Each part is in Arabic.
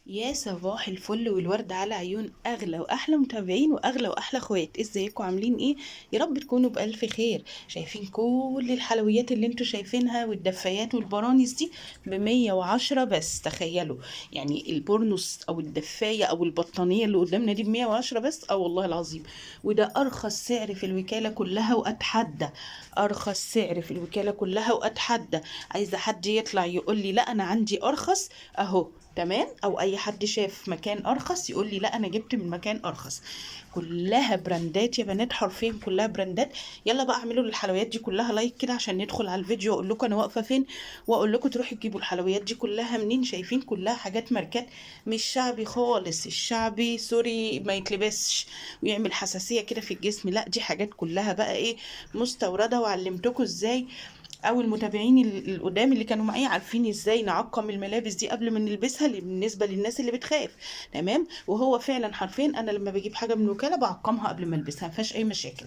يا صباح الفل والورد على عيون اغلى واحلى متابعين واغلى واحلى اخوات، ازيكم عاملين ايه؟ يا رب تكونوا بالف خير. شايفين كل الحلويات اللي انتوا شايفينها والدفايات والبرانيس دي ب110 بس، تخيلوا. يعني البورنوس او الدفايه او البطانيه اللي قدامنا دي ب110 بس، اه والله العظيم. وده ارخص سعر في الوكاله كلها، واتحدى ارخص سعر في الوكاله كلها واتحدى. عايزه حد يطلع يقول لي لا انا عندي ارخص؟ اهو تمام. او اي حد شاف مكان ارخص يقول لي لا انا جبت من مكان ارخص. كلها براندات يا بنات، حرفيا كلها براندات. يلا بقى اعملوا للحلويات دي كلها لايك كده عشان ندخل على الفيديو واقول لكم انا واقفه فين، واقول لكم تروحوا تجيبوا الحلويات دي كلها منين. شايفين كلها حاجات ماركات، مش شعبي خالص. الشعبي سوري ما يتلبسش ويعمل حساسيه كده في الجسم، لا دي حاجات كلها بقى ايه، مستورده. وعلمتكم ازاي، او المتابعين القدام اللي كانوا معايا عارفين ازاي نعقم الملابس دي قبل ما نلبسها، بالنسبه للناس اللي بتخاف. تمام. وهو فعلا حرفيا انا لما بجيب حاجه من وكاله بعقمها قبل ما البسها، ما فيهاش اي مشاكل.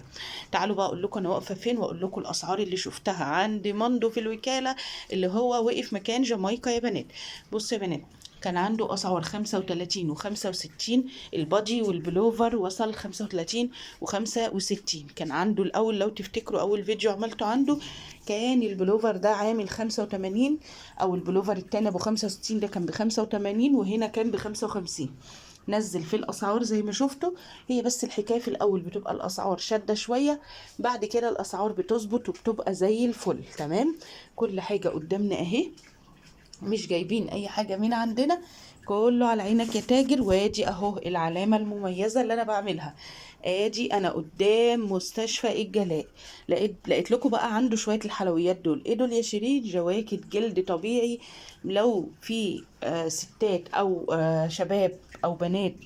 تعالوا بقى اقول لكم انا واقفه فين، واقول لكم الاسعار اللي شفتها عند ماندو في الوكاله، اللي هو وقف مكان جامايكا يا بنات. بصوا يا بنات، كان عنده أسعار 35 و65. البادي والبلوفر وصل 35 و65. كان عنده الأول لو تفتكروا أول فيديو عملته عنده، كان البلوفر ده عامل 85، أو البلوفر التاني أبو 65 ده كان ب85، وهنا كان ب55. نزل في الأسعار زي ما شفتوا. هي بس الحكاية في الأول بتبقى الأسعار شادة شوية، بعد كده الأسعار بتظبط وبتبقى زي الفل. تمام. كل حاجة قدامنا أهي، مش جايبين اي حاجة من عندنا، كله على عينك يا تاجر. وادي اهو العلامة المميزة اللي انا بعملها. ادي انا قدام مستشفى الجلاء. لقيت لكم بقى عنده شوية الحلويات دول. ايه دول يا شيرين؟ جواكت جلد طبيعي. لو في ستات او شباب او بنات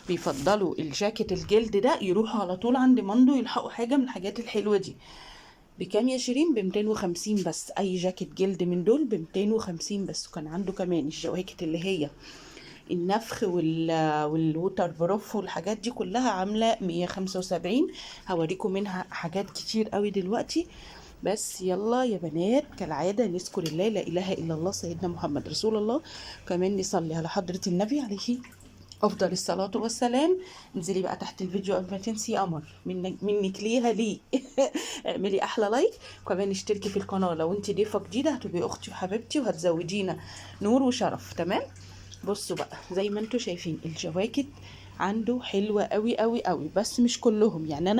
بيفضلوا الجاكيت الجلد ده، يروحوا على طول عند ماندو يلحقوا حاجة من الحاجات الحلوة دي. بكام يا شيرين؟ ب250 بس. اي جاكيت جلد من دول ب250 بس. وكان عنده كمان الجواكت اللي هي النفخ والووتر بروف والحاجات دي كلها عامله 175. هوريكم منها حاجات كتير قوي دلوقتي. بس يلا يا بنات، كالعاده نذكر الله، لا اله الا الله سيدنا محمد رسول الله. كمان نصلي على حضره النبي عليه افضل الصلاه والسلام. انزلي بقى تحت الفيديو قبل ما تنسي، قمر منك ليها ليه. اعملي احلى لايك، وكمان اشتركي في القناه لو انت ضيفه جديده، هتبقي اختي وحبيبتي وهتزودينا نور وشرف. تمام. بصوا بقى زي ما انتوا شايفين الجواكت عنده حلوة قوي قوي قوي، بس مش كلهم. يعني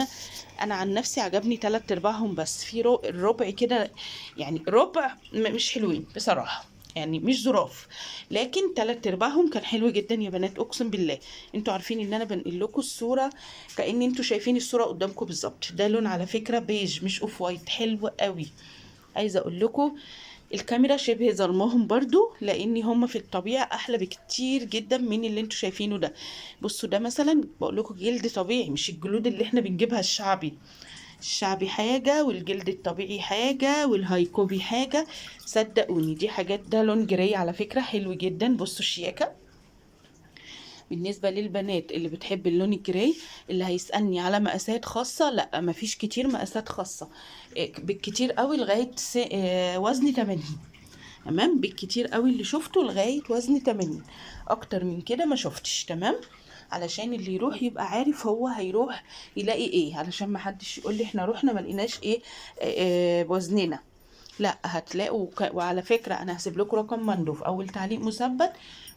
انا عن نفسي عجبني 3/4 بس. في الربع كده، يعني ربع مش حلوين بصراحة، يعني مش ظراف. لكن 3/4 كان حلو جدا يا بنات، اقسم بالله. انتوا عارفين ان انا بنقل لكم الصورة كأن انتوا شايفين الصورة قدامكم بالظبط. ده لون على فكرة بيج مش اوف وايت، حلو قوي. عايزه اقول لكم الكاميرا شبه ظلمهم برضو، لان هم في الطبيعه احلى بكتير جدا من اللي انتوا شايفينه ده. بصوا ده مثلا بقول لكم جلد طبيعي، مش الجلود اللي احنا بنجيبها الشعبي. الشعبي حاجه والجلد الطبيعي حاجه والهايكوبي حاجه. صدقوني دي حاجات. ده لون جراي على فكره، حلو جدا. بصوا الشياكه. بالنسبة للبنات اللي بتحب اللون الجراي، اللي هيسألني على مقاسات خاصة، لا مفيش كتير مقاسات خاصة. بالكتير قوي لغاية وزن 80. تمام. بالكتير قوي اللي شفته لغاية وزن 80، اكتر من كده ما شفتش. تمام. علشان اللي يروح يبقى عارف هو هيروح يلاقي ايه، علشان ما حدش يقول لي احنا رحنا ما لقيناش ايه بوزننا. لا هتلاقوا وعلى فكرة انا هسيب لكم رقم مندو في اول تعليق مثبت،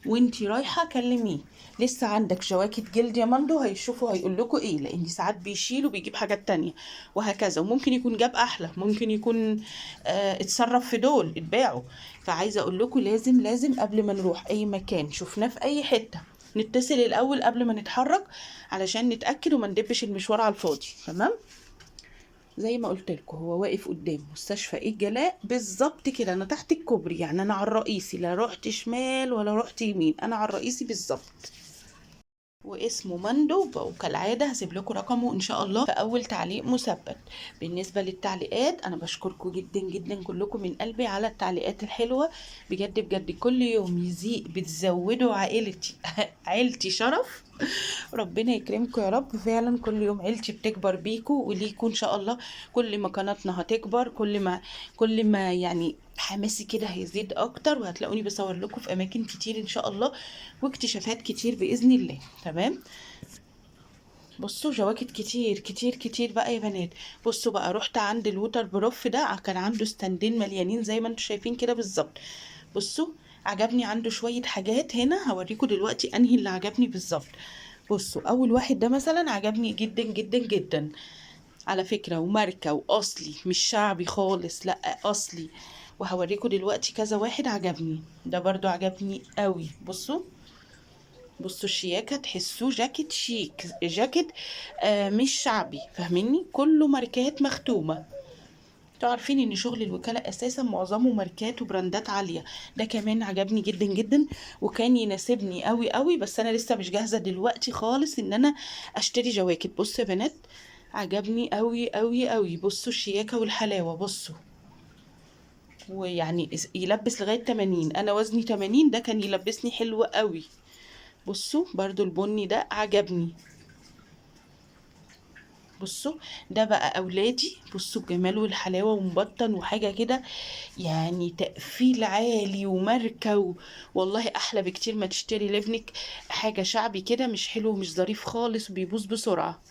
وانتي رايحة كلميه. لسه عندك جواكت جلد يا مندو، هيشوفوا هيقول لكم ايه، لان ساعات بيشيل وبيجيب حاجات تانية وهكذا. وممكن يكون جاب احلى، ممكن يكون اتصرف في دول اتباعوا. فعايزة اقول لكم لازم لازم قبل ما نروح اي مكان شفناه في اي حتة، نتصل الاول قبل ما نتحرك، علشان نتأكد وما ندبش المشوار على الفاضي. تمام. زي ما قلت لكم هو واقف قدام مستشفى الجلاء بالظبط كده. انا تحت الكوبري، يعني انا على الرئيسي، لا رحت شمال ولا رحت يمين، انا على الرئيسي بالظبط. واسمه مندو، وكالعادة هسيب لكم رقمه ان شاء الله في اول تعليق مثبت. بالنسبة للتعليقات انا بشكركم جدا جدا كلكم من قلبي على التعليقات الحلوة. بجد بجد كل يوم يزيد بتزودوا عائلتي عيلتي شرف. ربنا يكرمكم يا رب. فعلا كل يوم عيلتي بتكبر بيكوا وليكوا ان شاء الله. كل ما قناتنا هتكبر، كل ما يعني حماسي كده هيزيد اكتر، وهتلاقوني بصور لكم في اماكن كتير ان شاء الله، واكتشافات كتير باذن الله. تمام. بصوا جواكت كتير كتير كتير بقى يا بنات. بصوا بقى، رحت عند الووتر بروف ده، كان عنده ستاندين مليانين زي ما انتم شايفين كده بالظبط. بصوا، عجبني عنده شوية حاجات هنا، هوريكم دلوقتي انهي اللي عجبني بالظبط. بصوا، اول واحد ده مثلا عجبني جدا جدا جدا على فكرة، وماركة واصلي، مش شعبي خالص، لا اصلي. وهوريكم دلوقتي كذا واحد عجبني. ده برضو عجبني قوي. بصوا، بصوا الشياكة، تحسوه جاكيت شيك، جاكيت مش شعبي، فاهميني؟ كله ماركات مختومة. انتوا عارفين ان شغل الوكالة اساسا معظمه ماركات وبراندات عالية. ده كمان عجبني جدا جدا، وكان يناسبني قوي قوي، بس انا لسه مش جاهزة دلوقتي خالص ان انا اشتري جواكت. بصوا يا بنات، عجبني قوي قوي قوي. بصوا الشياكة والحلاوة. بصوا، ويعني يلبس لغاية 80، انا وزني 80، ده كان يلبسني حلو قوي. بصوا برضو البني ده عجبني. بصوا، ده بقى اولادي. بصوا الجمال والحلاوه، ومبطن وحاجه كده، يعني تقفيل عالي وماركه والله احلى بكتير ما تشتري لابنك حاجه شعبي كده، مش حلو ومش ظريف خالص وبيبوظ بسرعه.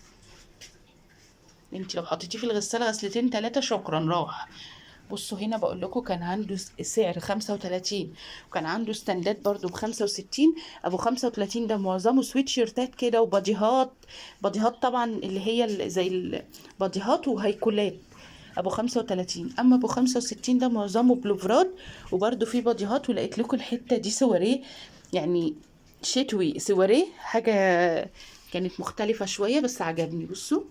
انت لو حطيتيه في الغساله غسلتين تلاتة شكرا راح. بصوا هنا بقول لكم، كان عنده سعر 35، وكان عنده ستاندات برضو ب65. ابو 35 ده معظمه سويت شيرتات كده وباديهات. باديهات طبعا اللي هي زي الباديهات وهيكولات. ابو 35. اما ابو 65 ده معظمه بلوفرات، وبرضو فيه باديهات. ولقيت لكم الحته دي سواريه، يعني شتوي سواريه، حاجه كانت مختلفه شويه بس عجبني. بصوا،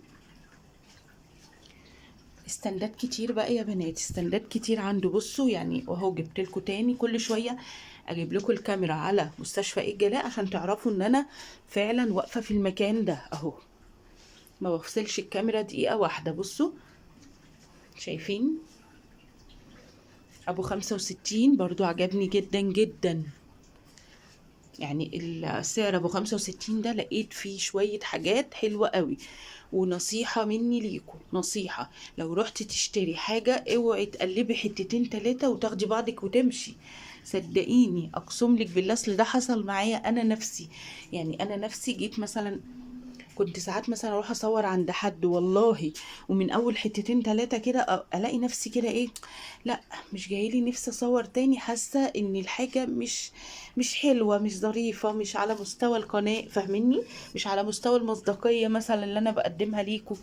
استندات كتير بقى يا بنات، استندات كتير عنده. بصوا يعني، واهو جبت لكم تاني كل شويه اجيب لكم الكاميرا على مستشفى الجلاء عشان تعرفوا ان انا فعلا واقفه في المكان ده اهو، ما بفصلش الكاميرا دقيقه واحده. بصوا، شايفين؟ ابو 65 برضو عجبني جدا جدا. يعني السعر ابو 65 ده لقيت فيه شوية حاجات حلوة قوي. ونصيحة مني ليكم، نصيحة: لو رحت تشتري حاجة اوعي تقلبي حتتين تلاتة وتاخدي بعضك وتمشي. صدقيني اقسم لك بالله، اصل ده حصل معايا انا نفسي. يعني انا نفسي جيت مثلا، كنت ساعات مثلا اروح اصور عند حد والله، ومن اول حتتين تلاتة كده الاقي نفسي كده ايه، لا مش جايلي نفسي اصور تاني، حاسه ان الحاجه مش حلوه، مش ظريفه، مش على مستوى القناه، فاهميني؟ مش على مستوى المصداقيه مثلا اللي انا بقدمها ليكم.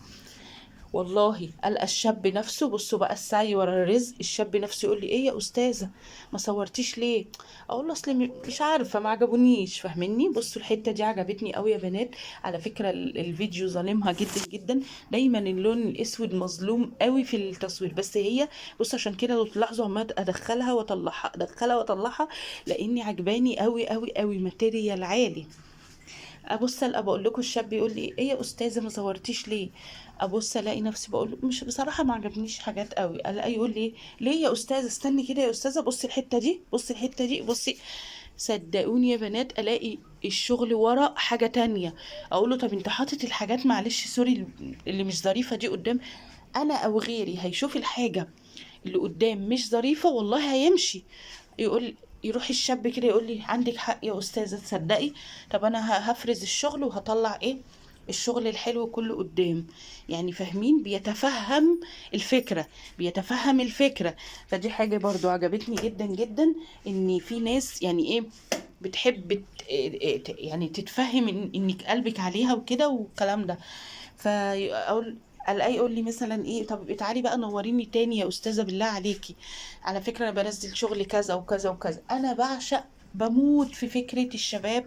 والله ألقى الشاب نفسه. بصوا بقى السعي ورا الرزق، الشاب نفسه يقول لي: ايه يا استاذه ما صورتيش ليه؟ اقول له: اصل مش عارفه، ما عجبونيش، فاهمني؟ بصوا الحته دي عجبتني قوي يا بنات. على فكره الفيديو ظالمها جدا جدا. دايما اللون الاسود مظلوم قوي في التصوير، بس هي، بص عشان كده لو تلاحظوا عمال ادخلها واطلعها، ادخلها واطلعها، لاني عجباني قوي قوي قوي، ماتيريال عالي. ابص القى بقول لكم الشاب يقول لي: ايه يا استاذه ما صورتيش ليه؟ ابص الاقي نفسي بقول له: مش بصراحه ما عجبنيش حاجات قوي. الاقي يقول لي: ليه يا استاذه؟ استني كده يا استاذه، بصي الحته دي، بصي الحته دي، بصي. صدقوني يا بنات، الاقي الشغل ورا حاجه تانية. اقول له: طب انت حاطط الحاجات، معلش سوري، اللي مش ظريفه دي قدام، انا او غيري هيشوف الحاجه اللي قدام مش ظريفة والله هيمشي. يقول، يروح الشاب كده يقول لي: عندك حق يا أستاذة، تصدقي؟ طب أنا هفرز الشغل وهطلع إيه الشغل الحلو كله قدام. يعني فاهمين؟ بيتفهم الفكرة، بيتفهم الفكرة. فدي حاجة برضو عجبتني جدا جدا، ان في ناس يعني ايه بتحب يعني تتفهم انك قلبك عليها وكده والكلام ده. فاقول، الاقي يقول لي مثلا ايه: طب تعالي بقى نوريني تاني يا استاذه بالله عليكي، على فكره انا بنزل شغل كذا وكذا وكذا. انا بعشق، بموت في فكره الشباب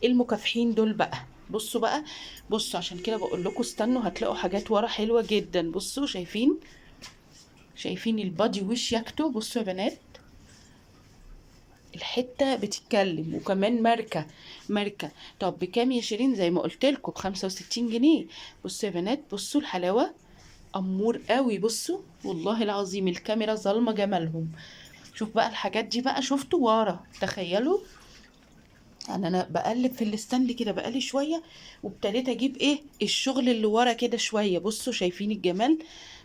المكافحين دول بقى. بصوا بقى، بصوا عشان كده بقول لكم استنوا، هتلاقوا حاجات ورا حلوه جدا. بصوا، شايفين؟ شايفين البادي وش ياكتو؟ بصوا يا بنات، الحته بتتكلم. وكمان ماركه، ماركه. طب بكام يا شيرين؟ زي ما قلت لكم ب65 جنيه. بصوا يا بنات، بصوا الحلاوه، امور قوي. بصوا والله العظيم الكاميرا ظالمه جمالهم. شوف بقى الحاجات دي بقى، شفتوا ورا؟ تخيلوا يعني انا بقلب في الستاند كده بقالي شويه، وابتديت اجيب ايه الشغل اللي ورا كده شويه. بصوا شايفين الجمال؟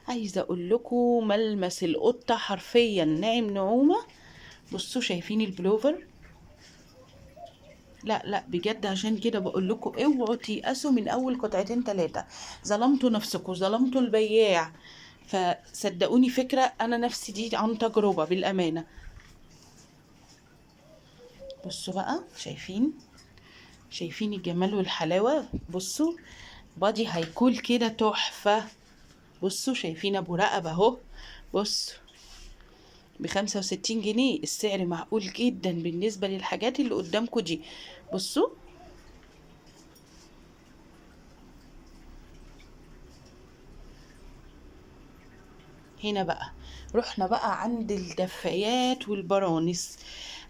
عايزه اقول لكم ملمس القطه حرفيا ناعم نعومه. بصوا شايفين البلوفر؟ لا لا بجد، عشان كده بقول لكم اوعوا تيأسوا من اول قطعتين ثلاثه. ظلمتوا نفسكم، ظلمتوا البياع. فصدقوني فكره، انا نفسي دي عن تجربه بالامانه. بصوا بقى، شايفين الجمال والحلاوة؟ بصوا بادي هيكول كده تحفة. بصوا شايفين ابو رقبة اهو. بصوا ب65 جنيه، السعر معقول جدا بالنسبة للحاجات اللي قدامكم دي. بصوا هنا بقى، رحنا بقى عند الدفايات والبرانس.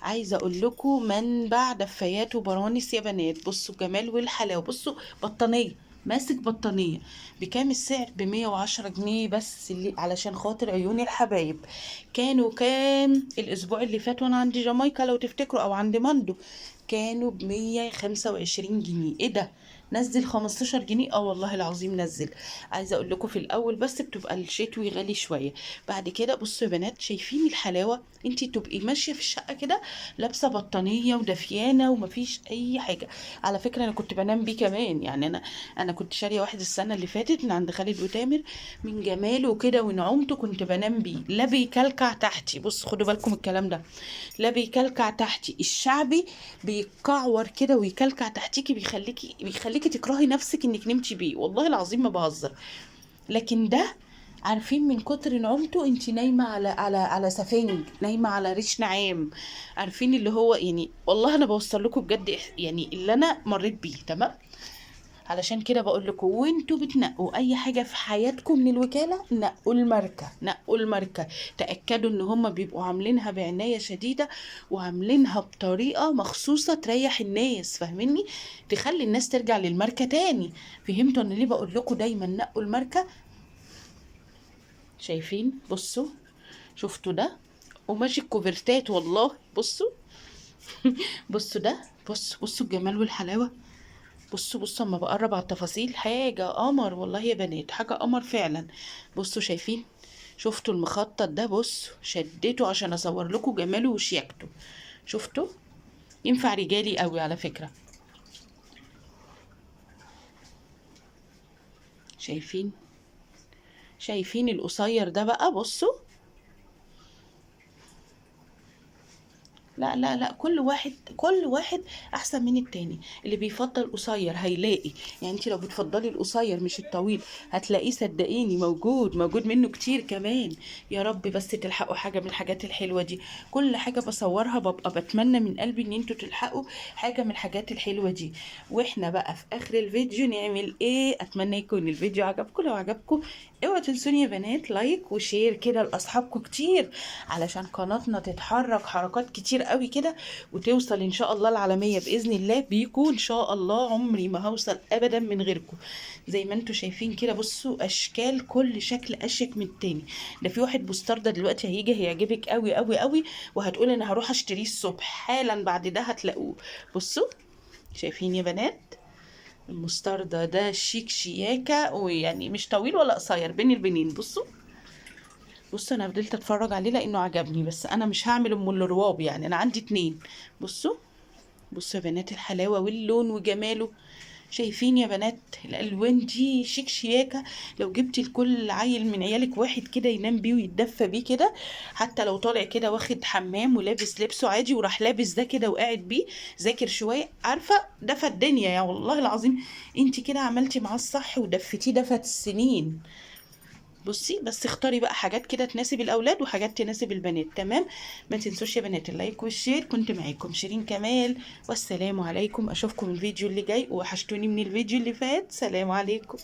عايزه اقول لكم منبع دفايات وبرانس يا بنات. بصوا الجمال والحلاوه. بصوا بطانيه، ماسك بطانيه بكام؟ السعر ب110 جنيه بس، اللي علشان خاطر عيون الحبايب. كانوا كام الاسبوع اللي فات وانا عند جامايكا لو تفتكروا، او عند ماندو؟ كانوا ب125 جنيه. ايه ده؟ نزل 15 جنيه. اه والله العظيم نزل. عايزه اقول لكم في الاول بس بتبقى الشتوي غالي شويه، بعد كده بصوا يا بنات شايفين الحلاوه؟ انتي تبقي ماشيه في الشقه كده لابسه بطانيه ودفيانه ومفيش اي حاجه. على فكره انا كنت بنام بيه كمان، يعني انا كنت شاريه واحد السنه اللي فاتت من عند خالد وتامر، من جماله كده ونعومته كنت بنام بيه. لا بيكلكع تحتي، بص خدوا بالكم الكلام ده، لا بيكلكع تحتي. الشعبي بيكعور كده ويكلكع تحتيكي، بيخليكي تكرهي نفسك انك نمتي بيه، والله العظيم ما بهزر. لكن ده، عارفين من كتر نعومته انت نايمه على سفنج، نايمه على ريش نعام. عارفين اللي هو يعني، والله انا بوصل لكم بجد يعني اللي انا مريت بيه، تمام؟ علشان كده بقول لكم وانتوا بتنقوا اي حاجه في حياتكم من الوكاله، نقوا الماركه، نقوا الماركه. تاكدوا ان هم بيبقوا عاملينها بعنايه شديده، وعاملينها بطريقه مخصوصه تريح الناس، فاهميني؟ تخلي الناس ترجع للماركه تاني. فهمتوا انا ليه بقول لكم دايما نقوا الماركه؟ شايفين؟ بصوا، شفتوا ده؟ وماشي الكوفرتات والله. بصوا بصوا ده، بصوا الجمال والحلاوه. بصوا اما بقرب على التفاصيل حاجة قمر والله يا بنات، حاجة قمر فعلا. بصوا شايفين؟ شفتوا المخطط ده؟ بصوا شديته عشان اصور لكم جماله وشياكته. شفتوا؟ ينفع رجالي قوي على فكرة. شايفين؟ شايفين القصير ده بقى؟ بصوا، لا لا لا، كل واحد احسن من التاني. اللي بيفضل قصير هيلاقي، يعني انت لو بتفضلي القصير مش الطويل هتلاقيه، صدقيني موجود منه كتير كمان. يا رب بس تلحقوا حاجة من الحاجات الحلوة دي. كل حاجة بصورها ببقى بتمنى من قلبي ان انتوا تلحقوا حاجة من الحاجات الحلوة دي. واحنا بقى في اخر الفيديو نعمل ايه؟ اتمنى يكون الفيديو عجبكم. لو عجبكم اوعوا تنسوني يا بنات لايك وشير كده لاصحابكم كتير، علشان قناتنا تتحرك حركات كتير قوي كده، وتوصل ان شاء الله العالمية باذن الله بيكم ان شاء الله. عمري ما هوصل ابدا من غيركم. زي ما انتم شايفين كده، بصوا اشكال، كل شكل اشيك من التاني. ده في واحد بوستردة دلوقتي هيجي هيعجبك قوي قوي قوي، وهتقول انا هروح اشتريه الصبح حالا، بعد ده هتلاقوه. بصوا شايفين يا بنات؟ المستردة ده شيك شياكة، ويعني مش طويل ولا قصير، بين البنين. بصوا انا فضلت اتفرج عليه لانه عجبني، بس انا مش هعمل ام الرواب، يعني انا عندي اتنين. بصوا، بصوا يا بنات الحلاوة واللون وجماله. شايفين يا بنات الالوان دي شيك شياكة؟ لو جبتي لكل عيل من عيالك واحد كده ينام بيه ويتدفى بيه كده، حتى لو طالع كده واخد حمام ولابس لبسه عادي وراح لابس ده كده وقاعد بيه ذاكر شوية، عارفة؟ دفى الدنيا يا والله العظيم. انت كده عملتي معاه الصح ودفتيه دفى السنين. بصي بس اختاري بقى حاجات كده تناسب الاولاد وحاجات تناسب البنات، تمام؟ ما تنسوش يا بنات اللايك والشير. كنت معاكم شيرين كمال، والسلام عليكم. اشوفكم الفيديو اللي جاي، وحشتوني من الفيديو اللي فات. سلام عليكم.